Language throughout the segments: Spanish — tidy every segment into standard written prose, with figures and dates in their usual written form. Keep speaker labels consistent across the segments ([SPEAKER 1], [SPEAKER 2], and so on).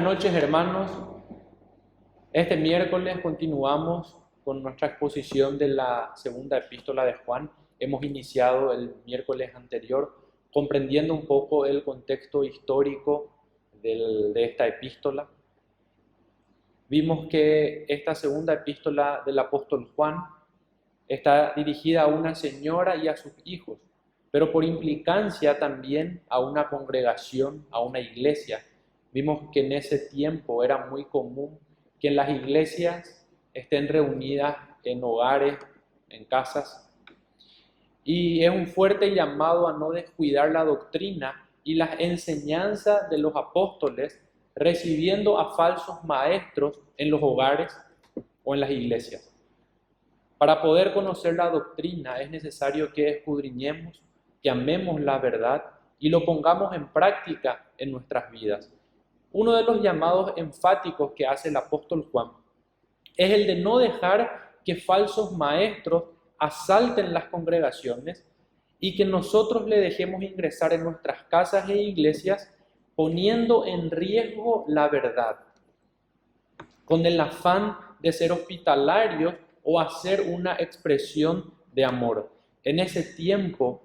[SPEAKER 1] noches, hermanos. Este miércoles continuamos con nuestra exposición de la segunda epístola de Juan. Hemos iniciado el miércoles anterior comprendiendo un poco el contexto histórico de esta epístola. Vimos que esta segunda epístola del apóstol Juan está dirigida a una señora y a sus hijos, pero por implicancia también a una congregación, a una iglesia. Vimos que en ese tiempo era muy común que en las iglesias estén reunidas en hogares, en casas, y es un fuerte llamado a no descuidar la doctrina y las enseñanzas de los apóstoles, recibiendo a falsos maestros en los hogares o en las iglesias. Para poder conocer la doctrina es necesario que escudriñemos, que amemos la verdad y lo pongamos en práctica en nuestras vidas. Uno de los llamados enfáticos que hace el apóstol Juan es el de no dejar que falsos maestros asalten las congregaciones y que nosotros le dejemos ingresar en nuestras casas e iglesias poniendo en riesgo la verdad, con el afán de ser hospitalarios o hacer una expresión de amor. En ese tiempo,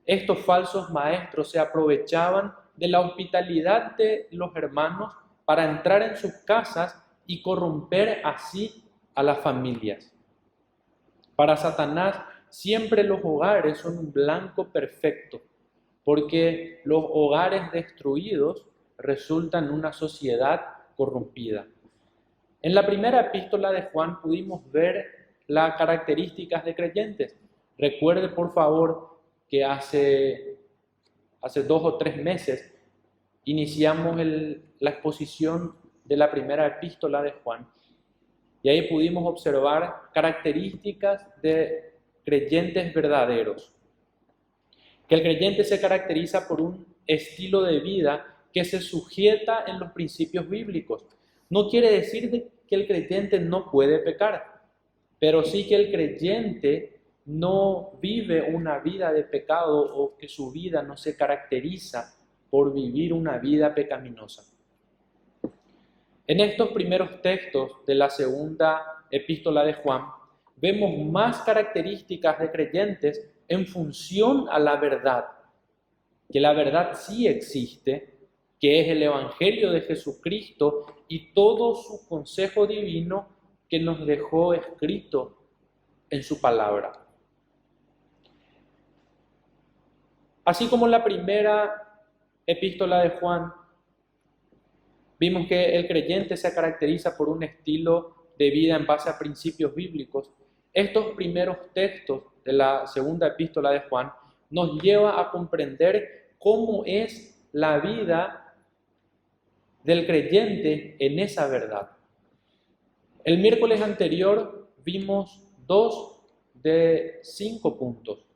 [SPEAKER 1] estos falsos maestros se aprovechaban de la hospitalidad de los hermanos para entrar en sus casas y corromper así a las familias. Para Satanás, siempre los hogares son un blanco perfecto, porque los hogares destruidos resultan una sociedad corrompida. En la primera epístola de Juan pudimos ver las características de creyentes. Recuerde, por favor, que hace 2 o 3 meses iniciamos la exposición de la primera epístola de Juan y ahí pudimos observar características de creyentes verdaderos. Que el creyente se caracteriza por un estilo de vida que se sujeta en los principios bíblicos. No quiere decir que el creyente no puede pecar, pero sí que el creyente no vive una vida de pecado o que su vida no se caracteriza por vivir una vida pecaminosa. En estos primeros textos de la segunda epístola de Juan, vemos más características de creyentes en función a la verdad, que la verdad sí existe, que es el Evangelio de Jesucristo y todo su consejo divino que nos dejó escrito en su palabra. Así como la primera epístola de Juan, vimos que el creyente se caracteriza por un estilo de vida en base a principios bíblicos. Estos primeros textos de la segunda epístola de Juan nos lleva a comprender cómo es la vida del creyente en esa verdad. El miércoles anterior vimos 2 de 5 puntos,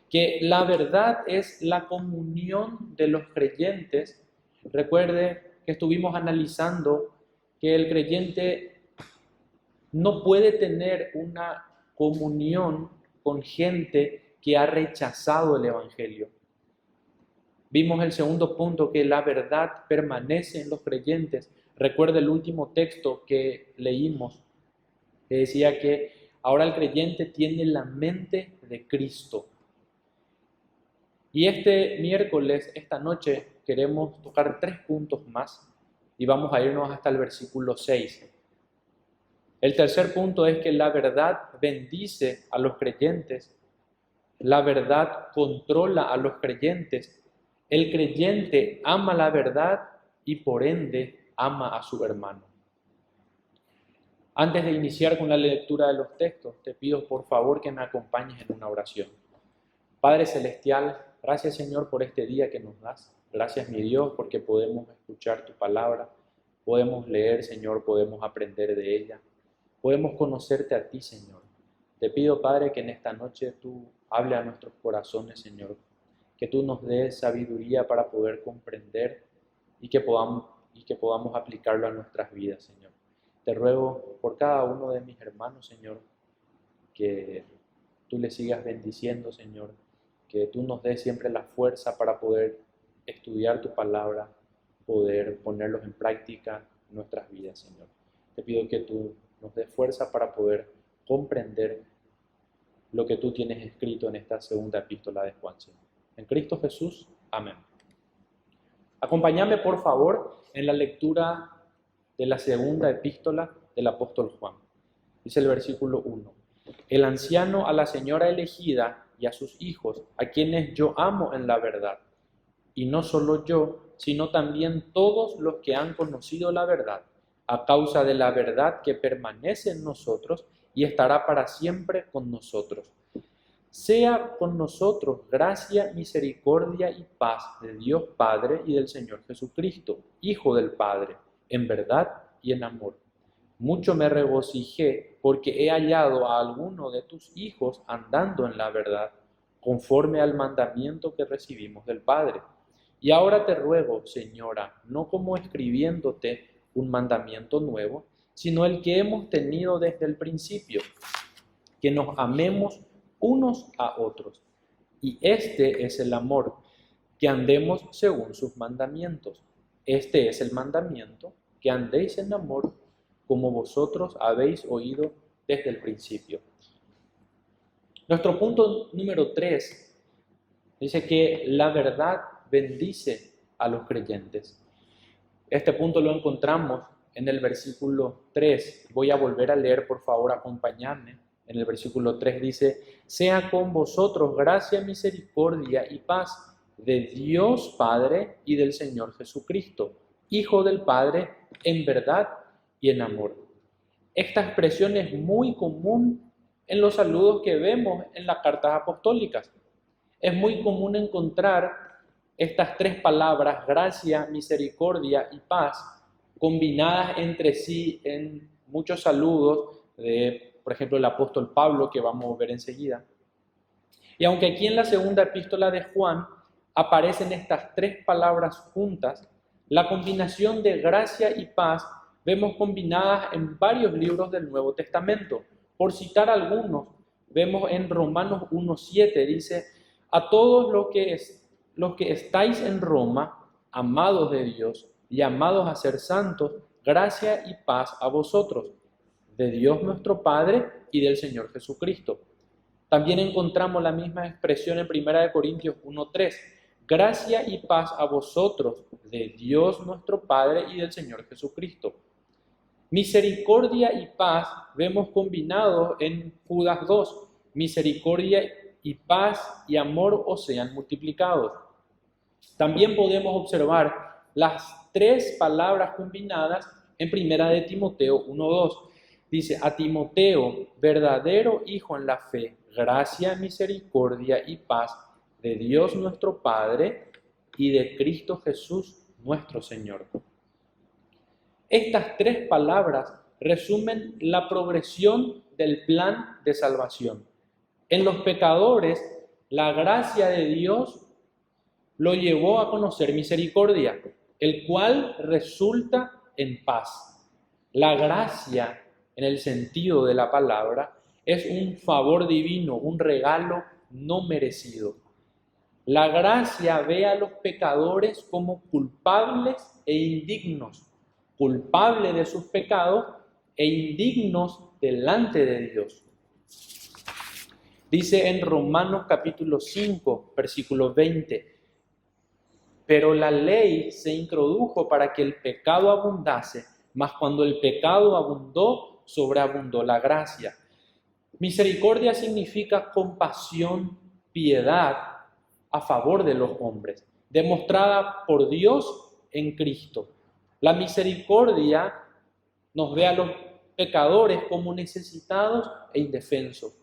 [SPEAKER 1] que la verdad es la comunión de los creyentes. Recuerde que estuvimos analizando que el creyente no puede tener una comunión con gente que ha rechazado el Evangelio. Vimos el segundo punto, que la verdad permanece en los creyentes. Recuerda el último texto que leímos, que decía que ahora el creyente tiene la mente de Cristo. Y este miércoles, esta noche, queremos tocar 3 puntos más y vamos a irnos hasta el versículo 6. El tercer punto es que la verdad bendice a los creyentes, la verdad controla a los creyentes. El creyente ama la verdad y por ende ama a su hermano. Antes de iniciar con la lectura de los textos, te pido por favor que me acompañes en una oración. Padre Celestial, gracias Señor por este día que nos das. Gracias mi Dios porque podemos escuchar tu palabra, podemos leer Señor, podemos aprender de ella, podemos conocerte a ti Señor. Te pido Padre que en esta noche tú hable a nuestros corazones Señor, que tú nos des sabiduría para poder comprender y que podamos aplicarlo a nuestras vidas, Señor. Te ruego por cada uno de mis hermanos, Señor, que tú les sigas bendiciendo, Señor, que tú nos des siempre la fuerza para poder estudiar tu palabra, poder ponerlos en práctica en nuestras vidas, Señor. Te pido que tú nos des fuerza para poder comprender lo que tú tienes escrito en esta segunda epístola de Juan, Señor. En Cristo Jesús, amén. Acompáñame, por favor, en la lectura de la segunda epístola del apóstol Juan. Dice el versículo 1. El anciano a la señora elegida y a sus hijos, a quienes yo amo en la verdad. Y no solo yo, sino también todos los que han conocido la verdad, a causa de la verdad que permanece en nosotros y estará para siempre con nosotros. Sea con nosotros gracia, misericordia y paz de Dios Padre y del Señor Jesucristo, Hijo del Padre, en verdad y en amor. Mucho me regocijé porque he hallado a alguno de tus hijos andando en la verdad, conforme al mandamiento que recibimos del Padre. Y ahora te ruego, Señora, no como escribiéndote un mandamiento nuevo, sino el que hemos tenido desde el principio, que nos amemos unos a otros. Y este es el amor, que andemos según sus mandamientos. Este es el mandamiento, que andéis en amor, como vosotros habéis oído desde el principio. Nuestro punto número 3 dice que la verdad bendice a los creyentes. Este punto lo encontramos en el versículo 3. Voy a volver a leer, por favor, acompañadme. En el versículo 3 dice: sea con vosotros gracia, misericordia y paz de Dios Padre y del Señor Jesucristo, Hijo del Padre, en verdad y en amor. Esta expresión es muy común en los saludos que vemos en las cartas apostólicas. Es muy común encontrar estas tres palabras, gracia, misericordia y paz, combinadas entre sí en muchos saludos de, por ejemplo, el apóstol Pablo, que vamos a ver enseguida. Y aunque aquí en la segunda epístola de Juan aparecen estas tres palabras juntas, la combinación de gracia y paz vemos combinadas en varios libros del Nuevo Testamento. Por citar algunos, vemos en Romanos 1:7, dice: a todos los que estáis en Roma, amados de Dios, llamados a ser santos, gracia y paz a vosotros, de Dios nuestro Padre y del Señor Jesucristo. También encontramos la misma expresión en 1 Corintios 1:3, gracia y paz a vosotros, de Dios nuestro Padre y del Señor Jesucristo. Misericordia y paz vemos combinados en Judas 2, misericordia y paz y amor os sean multiplicados. También podemos observar las tres palabras combinadas en 1 de Timoteo 1:2. Dice: a Timoteo, verdadero hijo en la fe, gracia, misericordia y paz de Dios nuestro Padre y de Cristo Jesús nuestro Señor. Estas tres palabras resumen la progresión del plan de salvación. En los pecadores, la gracia de Dios lo llevó a conocer misericordia, el cual resulta en paz. La gracia, en el sentido de la palabra, es un favor divino, un regalo no merecido. La gracia ve a los pecadores como culpables e indignos, culpables de sus pecados e indignos delante de Dios. Dice en Romanos capítulo 5, versículo 20, pero la ley se introdujo para que el pecado abundase, mas cuando el pecado abundó, sobreabundó la gracia. Misericordia significa compasión, piedad a favor de los hombres, demostrada por Dios en Cristo. La misericordia nos ve a los pecadores como necesitados e indefensos.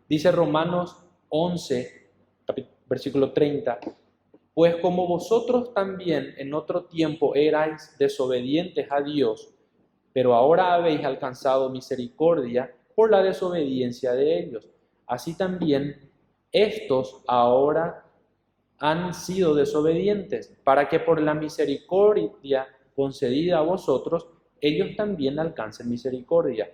[SPEAKER 1] Dice Romanos 11, versículo 30, pues como vosotros también en otro tiempo erais desobedientes a Dios, pero ahora habéis alcanzado misericordia por la desobediencia de ellos, así también estos ahora han sido desobedientes, para que por la misericordia concedida a vosotros, ellos también alcancen misericordia.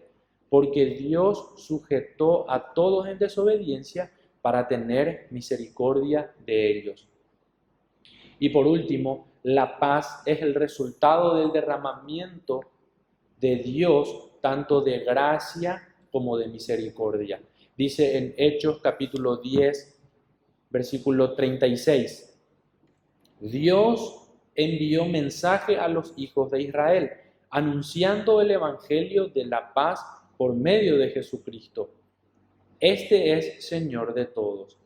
[SPEAKER 1] Porque Dios sujetó a todos en desobediencia para tener misericordia de ellos. Y por último, la paz es el resultado del derramamiento de Dios, tanto de gracia como de misericordia. Dice en Hechos capítulo 10, versículo 36, Dios envió mensaje a los hijos de Israel, anunciando el evangelio de la paz por medio de Jesucristo. Este es Señor de todos.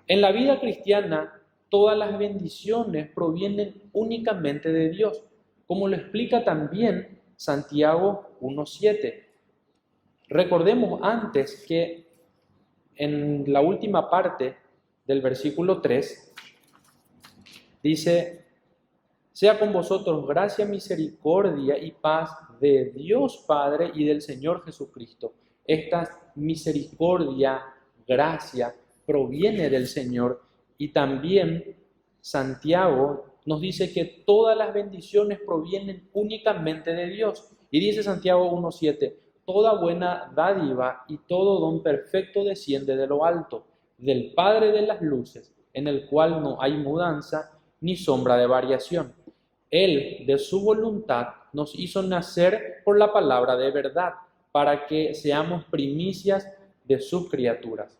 [SPEAKER 1] En la vida cristiana, todas las bendiciones provienen únicamente de Dios, como lo explica también Santiago 1:7. Recordemos antes que en la última parte del versículo 3 dice: sea con vosotros gracia, misericordia y paz de Dios Padre y del Señor Jesucristo. Esta misericordia, gracia, proviene del Señor, y también Santiago nos dice que todas las bendiciones provienen únicamente de Dios. Y dice Santiago 1:7, toda buena dádiva y todo don perfecto desciende de lo alto, del Padre de las luces, en el cual no hay mudanza ni sombra de variación. Él, de su voluntad, nos hizo nacer por la palabra de verdad, para que seamos primicias de sus criaturas.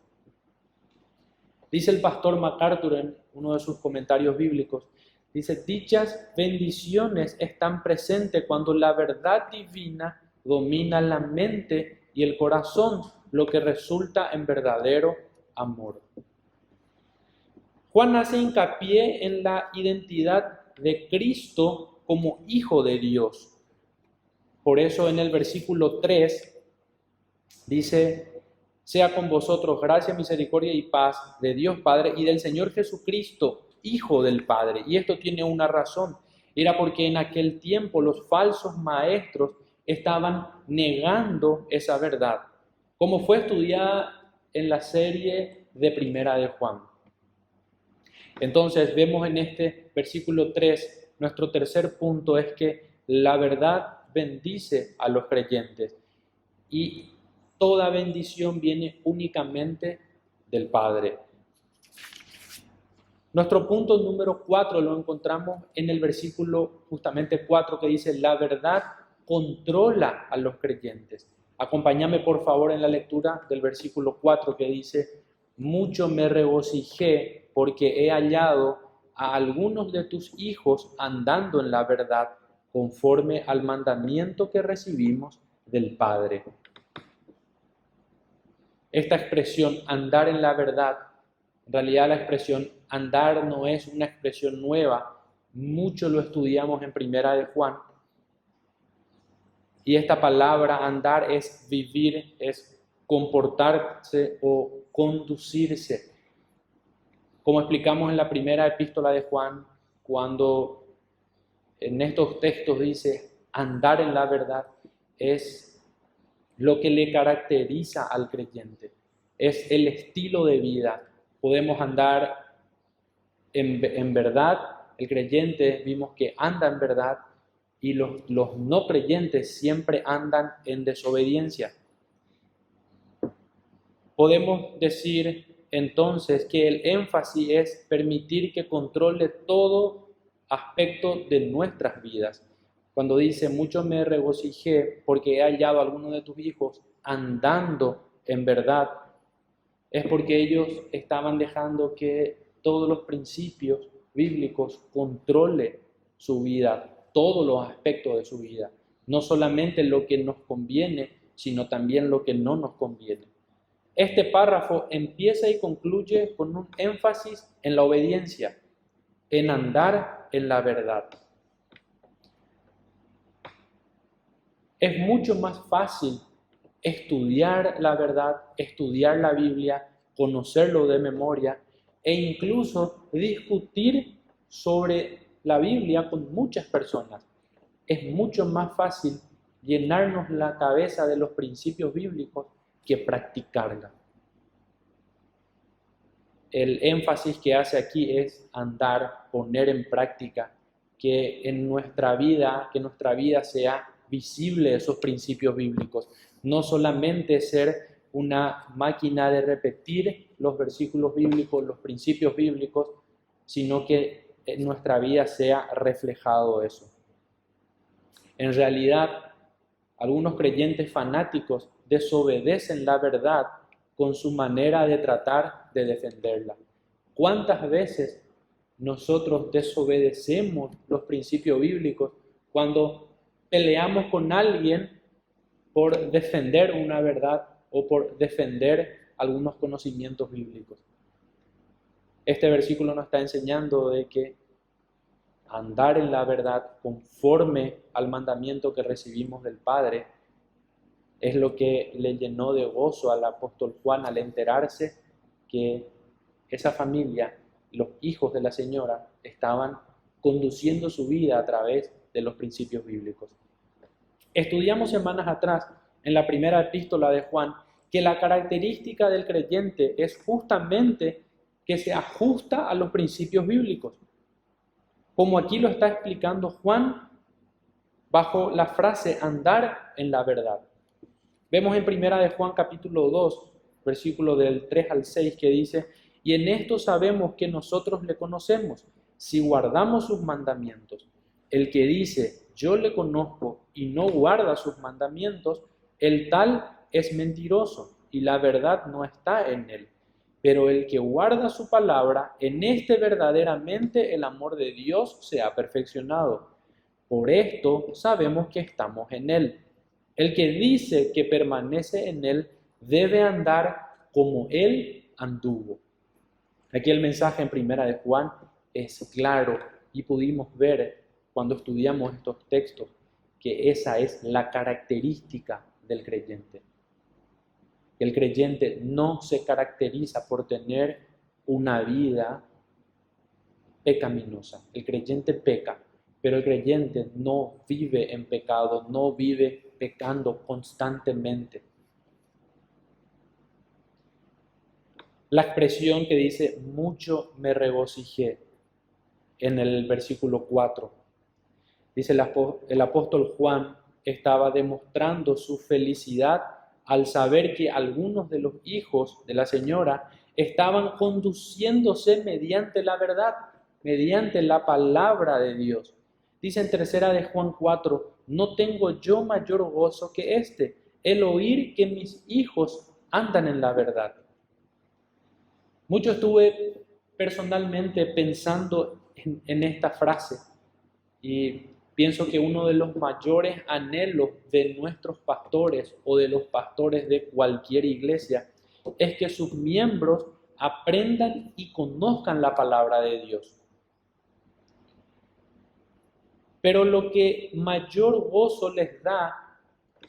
[SPEAKER 1] Dice el pastor MacArthur en uno de sus comentarios bíblicos, dice: dichas bendiciones están presentes cuando la verdad divina domina la mente y el corazón, lo que resulta en verdadero amor. Juan hace hincapié en la identidad de Cristo como Hijo de Dios. Por eso en el versículo 3 dice: sea con vosotros gracia, misericordia y paz de Dios Padre y del Señor Jesucristo, Hijo del Padre. Y esto tiene una razón. Era porque en aquel tiempo los falsos maestros estaban negando esa verdad, como fue estudiada en la serie de Primera de Juan. Entonces vemos en este versículo 3, nuestro tercer punto es que la verdad bendice a los creyentes y toda bendición viene únicamente del Padre. Nuestro punto número 4 lo encontramos en el versículo justamente 4, que dice: la verdad controla a los creyentes. Acompáñame por favor en la lectura del versículo 4, que dice: mucho me regocijé porque he hallado a algunos de tus hijos andando en la verdad, conforme al mandamiento que recibimos del Padre. Esta expresión, andar en la verdad, en realidad la expresión andar no es una expresión nueva, mucho lo estudiamos en Primera de Juan. Y esta palabra andar es vivir, es comportarse o conducirse. Como explicamos en la primera epístola de Juan, cuando en estos textos dice andar en la verdad, es lo que le caracteriza al creyente, es el estilo de vida. Podemos andar en verdad, el creyente vimos que anda en verdad, y los no creyentes siempre andan en desobediencia. Podemos decir entonces que el énfasis es permitir que controle todo aspecto de nuestras vidas. Cuando dice: mucho me regocijé porque he hallado a algunos de tus hijos andando en verdad, es porque ellos estaban dejando que todos los principios bíblicos controle su vida, todos los aspectos de su vida, no solamente lo que nos conviene, sino también lo que no nos conviene. Este párrafo empieza y concluye con un énfasis en la obediencia, en andar en la verdad. Es mucho más fácil estudiar la verdad, estudiar la Biblia, conocerlo de memoria e incluso discutir sobre la Biblia con muchas personas. Es mucho más fácil llenarnos la cabeza de los principios bíblicos que practicarla. El énfasis que hace aquí es andar, poner en práctica, que nuestra vida sea visible esos principios bíblicos. No solamente ser una máquina de repetir los versículos bíblicos, los principios bíblicos, sino que en nuestra vida sea reflejado eso. En realidad, algunos creyentes fanáticos desobedecen la verdad con su manera de tratar de defenderla. ¿Cuántas veces nosotros desobedecemos los principios bíblicos cuando peleamos con alguien por defender una verdad o por defender algunos conocimientos bíblicos? Este versículo nos está enseñando de que andar en la verdad conforme al mandamiento que recibimos del Padre es lo que le llenó de gozo al apóstol Juan al enterarse que esa familia, los hijos de la señora, estaban conduciendo su vida a través de los principios bíblicos. Estudiamos semanas atrás en la primera epístola de Juan que la característica del creyente es justamente que se ajusta a los principios bíblicos. Como aquí lo está explicando Juan bajo la frase andar en la verdad. Vemos en primera de Juan capítulo 2, versículo del 3 al 6 que dice: y en esto sabemos que nosotros le conocemos, si guardamos sus mandamientos. El que dice, yo le conozco, y no guarda sus mandamientos, el tal es mentiroso, y la verdad no está en él. Pero el que guarda su palabra, en este verdaderamente el amor de Dios se ha perfeccionado. Por esto sabemos que estamos en él. El que dice que permanece en él debe andar como él anduvo. Aquí el mensaje en primera de Juan es claro y pudimos ver cuando estudiamos estos textos que esa es la característica del creyente. El creyente no se caracteriza por tener una vida pecaminosa. El creyente peca, pero el creyente no vive en pecado, no vive pecando constantemente. La expresión que dice, mucho me regocijé, en el versículo 4. Dice el apóstol Juan estaba demostrando su felicidad al saber que algunos de los hijos de la señora estaban conduciéndose mediante la verdad, mediante la palabra de Dios. Dice en tercera de Juan 4, no tengo yo mayor gozo que este, el oír que mis hijos andan en la verdad. Mucho estuve personalmente pensando en esta frase y pienso que uno de los mayores anhelos de nuestros pastores o de los pastores de cualquier iglesia es que sus miembros aprendan y conozcan la palabra de Dios. Pero lo que mayor gozo les da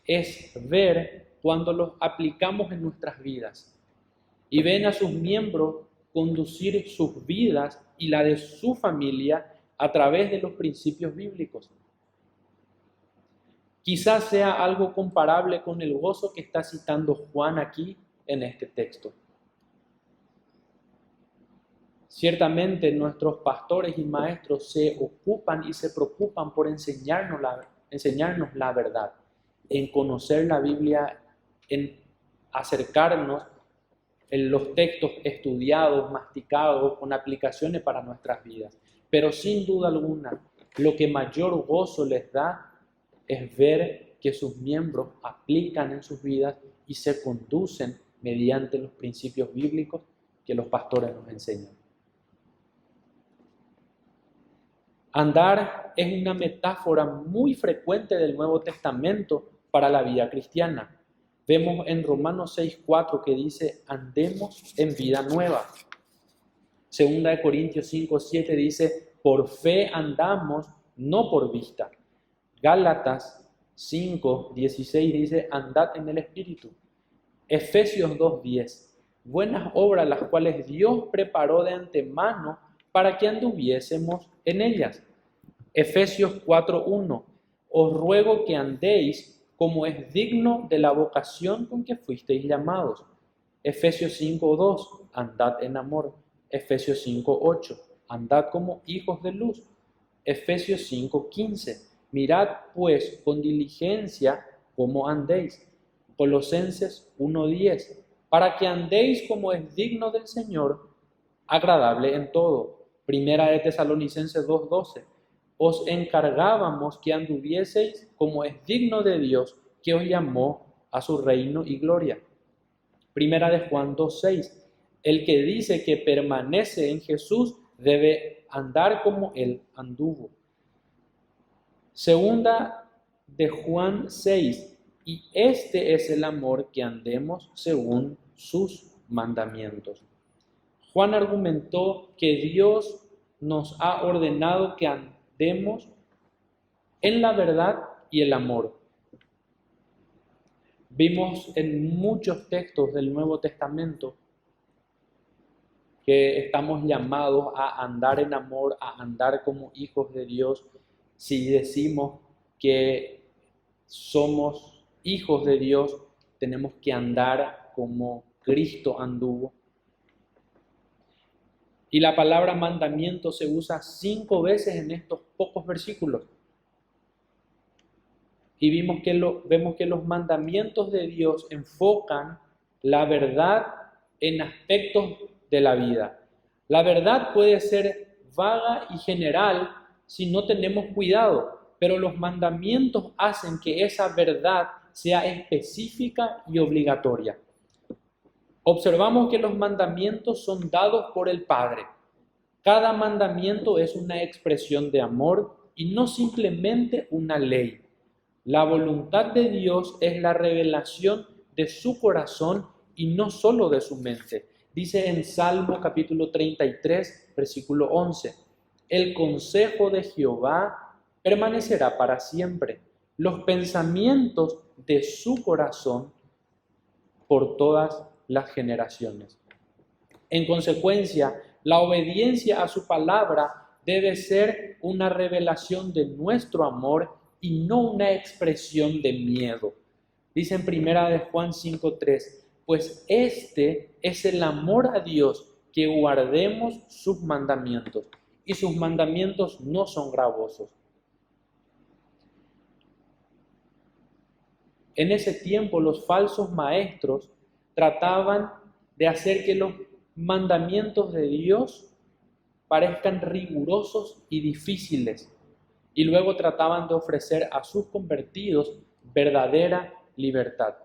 [SPEAKER 1] es ver cuando los aplicamos en nuestras vidas y ven a sus miembros conducir sus vidas y la de su familia a través de los principios bíblicos. Quizás sea algo comparable con el gozo que está citando Juan aquí en este texto. Ciertamente nuestros pastores y maestros se ocupan y se preocupan por enseñarnos la verdad, en conocer la Biblia, en acercarnos en los textos estudiados, masticados, con aplicaciones para nuestras vidas. Pero sin duda alguna, lo que mayor gozo les da es ver que sus miembros aplican en sus vidas y se conducen mediante los principios bíblicos que los pastores nos enseñan. Andar es una metáfora muy frecuente del Nuevo Testamento para la vida cristiana. Vemos en Romanos 6:4 que dice, andemos en vida nueva. Segunda de Corintios 5:7 dice, por fe andamos, no por vista. Gálatas 5:16 dice, andad en el Espíritu. Efesios 2:10, buenas obras las cuales Dios preparó de antemano para que anduviésemos en ellas. Efesios 4:1, os ruego que andéis como es digno de la vocación con que fuisteis llamados. Efesios 5:2, andad en amor. Efesios 5:8, andad como hijos de luz. Efesios 5:15, mirad pues con diligencia cómo andéis. Colosenses 1:10, para que andéis como es digno del Señor, agradable en todo, Primera de Tesalonicenses 2:12. Os encargábamos que anduvieseis como es digno de Dios, que os llamó a su reino y gloria. Primera de Juan 2:6. El que dice que permanece en Jesús debe andar como Él anduvo. Segunda de Juan 6. Y este es el amor, que andemos según sus mandamientos. Juan argumentó que Dios nos ha ordenado que andemos en la verdad y el amor. Vimos en muchos textos del Nuevo Testamento que estamos llamados a andar en amor, a andar como hijos de Dios. Si decimos que somos hijos de Dios, tenemos que andar como Cristo anduvo. Y la palabra mandamiento se usa 5 veces en estos pocos versículos. Y vemos que los mandamientos de Dios enfocan la verdad en aspectos de la vida. La verdad puede ser vaga y general si no tenemos cuidado, pero los mandamientos hacen que esa verdad sea específica y obligatoria. Observamos que los mandamientos son dados por el Padre. Cada mandamiento es una expresión de amor y no simplemente una ley. La voluntad de Dios es la revelación de su corazón y no solo de su mente. Dice en Salmo capítulo 33, versículo 11, el consejo de Jehová permanecerá para siempre, los pensamientos de su corazón por todas las generaciones. En consecuencia, la obediencia a su palabra debe ser una revelación de nuestro amor y no una expresión de miedo. Dice en primera de Juan 5:3, pues este es el amor a Dios, que guardemos sus mandamientos, y sus mandamientos no son gravosos. En ese tiempo los falsos maestros trataban de hacer que los mandamientos de Dios parezcan rigurosos y difíciles, y luego trataban de ofrecer a sus convertidos verdadera libertad.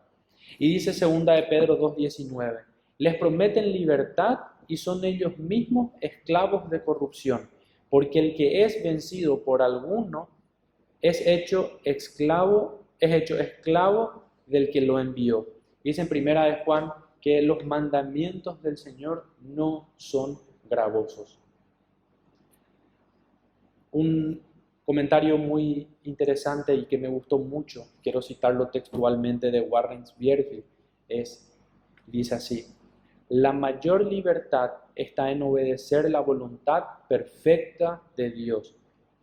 [SPEAKER 1] Y dice 2 de Pedro 2:19, les prometen libertad y son ellos mismos esclavos de corrupción, porque el que es vencido por alguno es hecho esclavo del que lo envió. Dice en 1 de Juan que los mandamientos del Señor no son gravosos. Un comentario muy interesante y que me gustó mucho, quiero citarlo textualmente, de Warren Spiegelman, dice así: la mayor libertad está en obedecer la voluntad perfecta de Dios.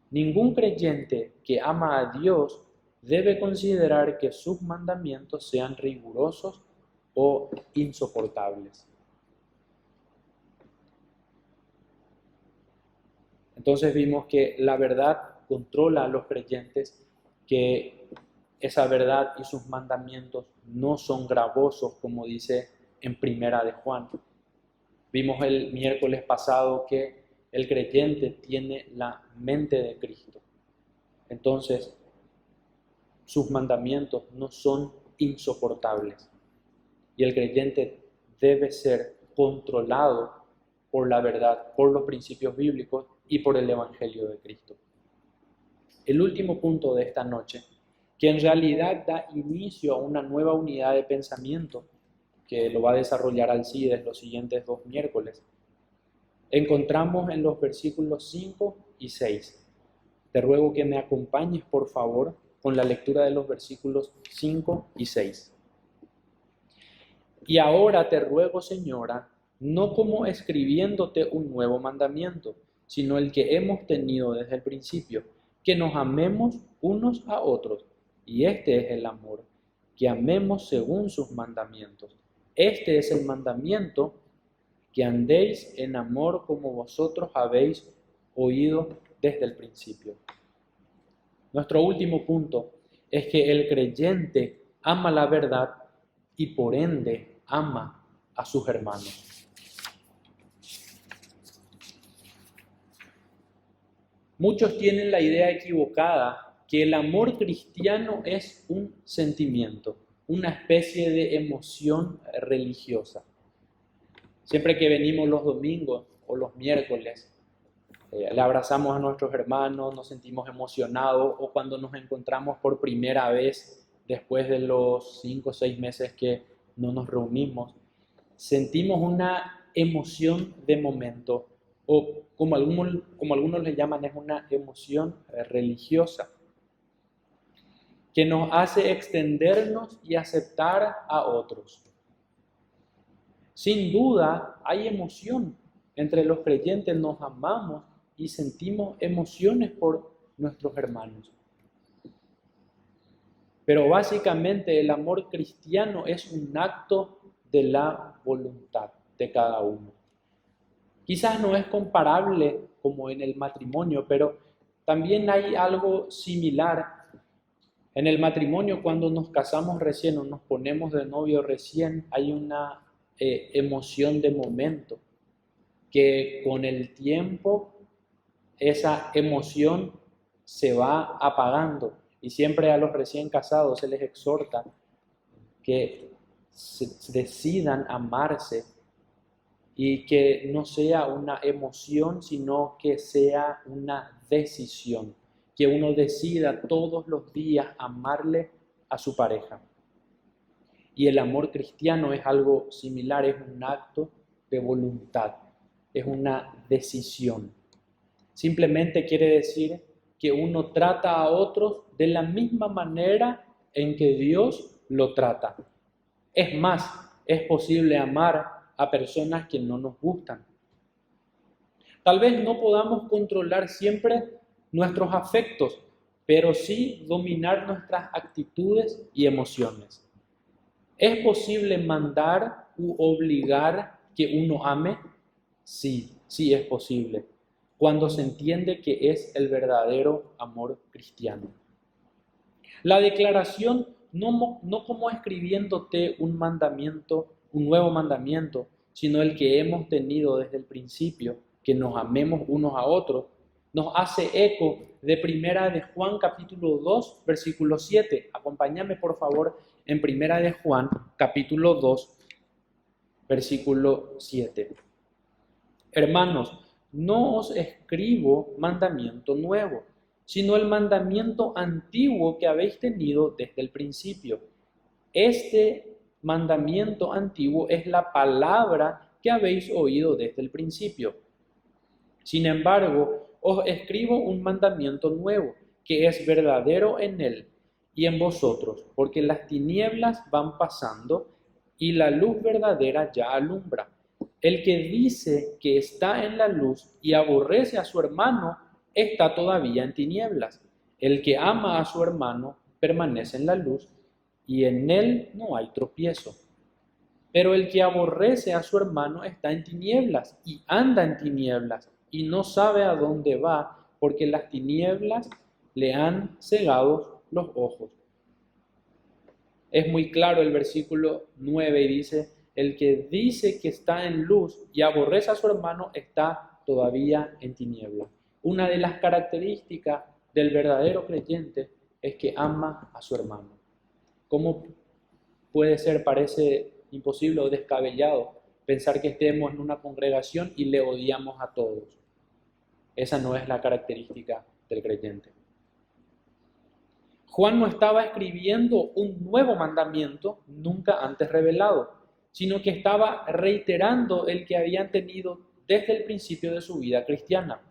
[SPEAKER 1] Ningún creyente que ama a Dios debe considerar que sus mandamientos sean rigurosos o insoportables. Entonces vimos que la verdad controla a los creyentes, que esa verdad y sus mandamientos no son gravosos, como dice en Primera de Juan. Vimos el miércoles pasado que el creyente tiene la mente de Cristo. Entonces, sus mandamientos no son insoportables. Y el creyente debe ser controlado por la verdad, por los principios bíblicos y por el Evangelio de Cristo. El último punto de esta noche, que en realidad da inicio a una nueva unidad de pensamiento, que lo va a desarrollar Alcides los siguientes 2 miércoles, encontramos en los versículos 5 y 6. Te ruego que me acompañes, por favor, con la lectura de los versículos 5 y 6. Y ahora te ruego, Señora, no como escribiéndote un nuevo mandamiento, sino el que hemos tenido desde el principio, que nos amemos unos a otros. Y este es el amor, que amemos según sus mandamientos. Este es el mandamiento, que andéis en amor como vosotros habéis oído desde el principio. Nuestro último punto es que el creyente ama la verdad y por ende ama a sus hermanos. Muchos tienen la idea equivocada que el amor cristiano es un sentimiento, una especie de emoción religiosa. Siempre que venimos los domingos o los miércoles, le abrazamos a nuestros hermanos, nos sentimos emocionados, o cuando nos encontramos por primera vez después de los 5 o 6 meses que no nos reunimos, sentimos una emoción de momento, o como algunos le llaman, es una emoción religiosa, que nos hace extendernos y aceptar a otros. Sin duda, hay emoción. Entre los creyentes nos amamos y sentimos emociones por nuestros hermanos. Pero básicamente el amor cristiano es un acto de la voluntad de cada uno. Quizás no es comparable como en el matrimonio, pero también hay algo similar. En el matrimonio, cuando nos casamos recién o nos ponemos de novio recién, hay una emoción de momento, que con el tiempo esa emoción se va apagando, y siempre a los recién casados se les exhorta que decidan amarse y que no sea una emoción, sino que sea una decisión, que uno decida todos los días amarle a su pareja. Y el amor cristiano es algo similar, es un acto de voluntad, es una decisión. Simplemente quiere decir que uno trata a otros de la misma manera en que Dios lo trata. Es más, es posible amar a personas que no nos gustan. Tal vez no podamos controlar siempre nuestros afectos, pero sí dominar nuestras actitudes y emociones. ¿Es posible mandar u obligar que uno ame? Sí, sí es posible, cuando se entiende que es el verdadero amor cristiano. La declaración no como escribiéndote un mandamiento, un nuevo mandamiento, sino el que hemos tenido desde el principio, que nos amemos unos a otros, nos hace eco de Primera de Juan capítulo 2, versículo 7. Acompáñame por favor en Primera de Juan capítulo 2, versículo 7. Hermanos, no os escribo mandamiento nuevo, sino el mandamiento antiguo que habéis tenido desde el principio. Este mandamiento antiguo es la palabra que habéis oído desde el principio. Sin embargo, os escribo un mandamiento nuevo, que es verdadero en él y en vosotros, porque las tinieblas van pasando y la luz verdadera ya alumbra. El que dice que está en la luz y aborrece a su hermano, está todavía en tinieblas. El que ama a su hermano permanece en la luz y en él no hay tropiezo. Pero el que aborrece a su hermano está en tinieblas y anda en tinieblas y no sabe a dónde va, porque las tinieblas le han cegado los ojos. Es muy claro el versículo 9 y dice, el que dice que está en luz y aborrece a su hermano está todavía en tinieblas. Una de las características del verdadero creyente es que ama a su hermano. ¿Cómo puede ser? Parece imposible o descabellado pensar que estemos en una congregación y le odiamos a todos. Esa no es la característica del creyente. Juan no estaba escribiendo un nuevo mandamiento nunca antes revelado, sino que estaba reiterando el que habían tenido desde el principio de su vida cristiana.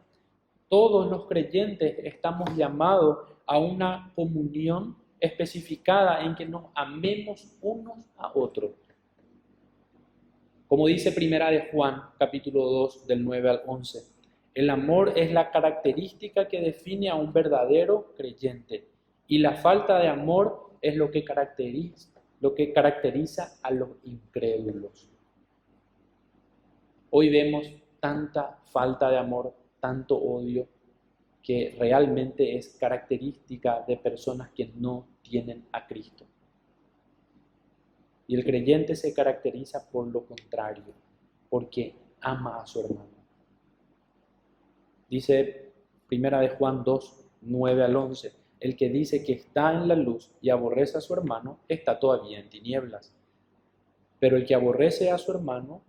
[SPEAKER 1] Todos los creyentes estamos llamados a una comunión especificada en que nos amemos unos a otros. Como dice Primera de Juan, capítulo 2, del 9 al 11, el amor es la característica que define a un verdadero creyente, y la falta de amor es lo que caracteriza a los incrédulos. Hoy vemos tanta falta de amor, tanto odio, que realmente es característica de personas que no tienen a Cristo. Y el creyente se caracteriza por lo contrario, porque ama a su hermano. Dice Primera de Juan 2, 9 al 11. El que dice que está en la luz y aborrece a su hermano, está todavía en tinieblas. Pero el que aborrece a su hermano,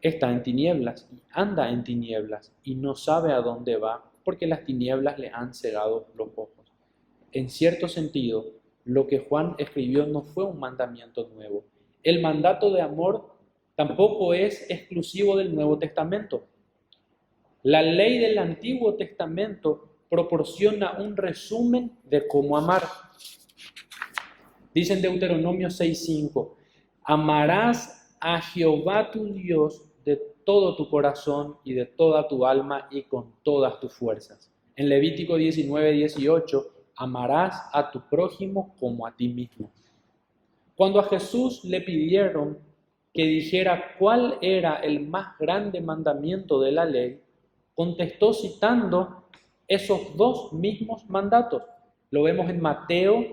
[SPEAKER 1] está en tinieblas y anda en tinieblas y no sabe a dónde va, porque las tinieblas le han cegado los ojos. En cierto sentido, lo que Juan escribió no fue un mandamiento nuevo. El mandato de amor tampoco es exclusivo del Nuevo Testamento. La ley del Antiguo Testamento proporciona un resumen de cómo amar. Dice en Deuteronomio 6:5, amarás a Jehová tu Dios de todo tu corazón y de toda tu alma y con todas tus fuerzas. En Levítico 19:18, amarás a tu prójimo como a ti mismo. Cuando a Jesús le pidieron que dijera cuál era el más grande mandamiento de la ley, contestó citando esos dos mismos mandatos. Lo vemos en Mateo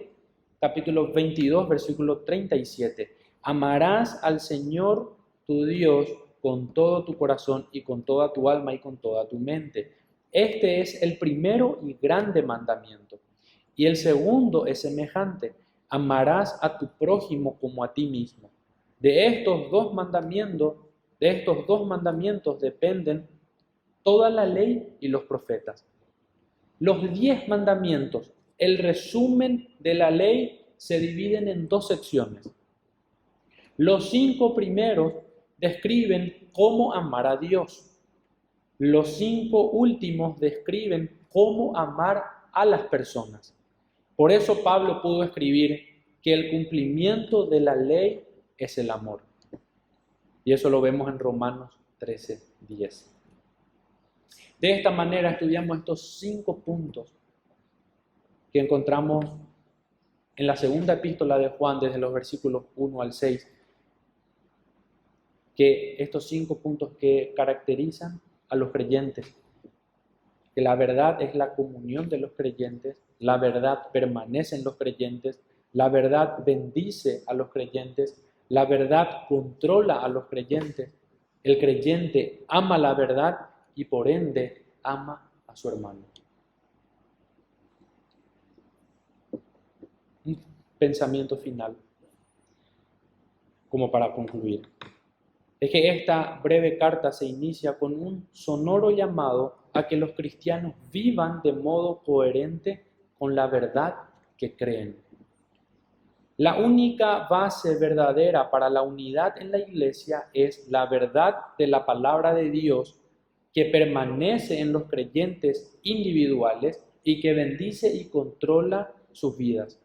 [SPEAKER 1] capítulo 22, versículo 37. Amarás al Señor tu Dios con todo tu corazón y con toda tu alma y con toda tu mente. Este es el primero y grande mandamiento. Y el segundo es semejante. Amarás a tu prójimo como a ti mismo. De estos dos mandamientos dependen toda la ley y los profetas. Los 10 mandamientos, el resumen de la ley, se dividen en dos secciones. Los 5 primeros describen cómo amar a Dios. Los 5 últimos describen cómo amar a las personas. Por eso Pablo pudo escribir que el cumplimiento de la ley es el amor. Y eso lo vemos en Romanos 13:10. De esta manera estudiamos estos 5 puntos que encontramos en la segunda epístola de Juan, desde los versículos 1 al 6, que estos 5 puntos que caracterizan a los creyentes, que la verdad es la comunión de los creyentes, la verdad permanece en los creyentes, la verdad bendice a los creyentes, la verdad controla a los creyentes, el creyente ama la verdad y por ende ama a su hermano. Un pensamiento final, como para concluir, es que esta breve carta se inicia con un sonoro llamado a que los cristianos vivan de modo coherente con la verdad que creen. La única base verdadera para la unidad en la iglesia es la verdad de la palabra de Dios que permanece en los creyentes individuales y que bendice y controla sus vidas.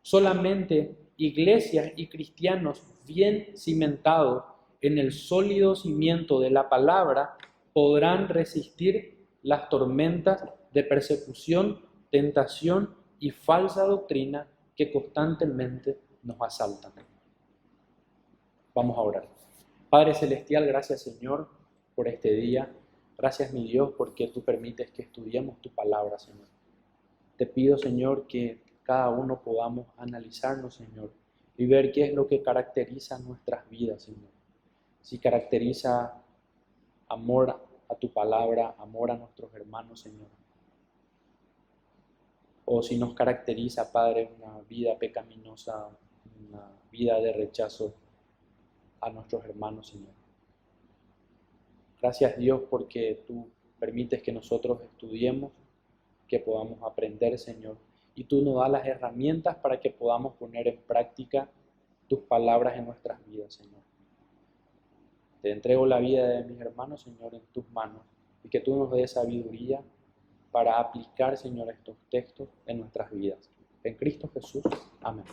[SPEAKER 1] Solamente iglesias y cristianos bien cimentados en el sólido cimiento de la palabra podrán resistir las tormentas de persecución, tentación y falsa doctrina que constantemente nos asaltan. Vamos a orar. Padre Celestial, gracias Señor por este día. Gracias mi Dios porque tú permites que estudiemos tu palabra, Señor. Te pido, Señor, que cada uno podamos analizarnos, Señor, y ver qué es lo que caracteriza nuestras vidas, Señor. Si caracteriza amor a tu palabra, amor a nuestros hermanos, Señor. O si nos caracteriza, Padre, una vida pecaminosa, una vida de rechazo a nuestros hermanos, Señor. Gracias, Dios, porque tú permites que nosotros estudiemos, que podamos aprender, Señor, y tú nos das las herramientas para que podamos poner en práctica tus palabras en nuestras vidas, Señor. Te entrego la vida de mis hermanos, Señor, en tus manos, y que tú nos des sabiduría para aplicar, Señor, estos textos en nuestras vidas. En Cristo Jesús. Amén.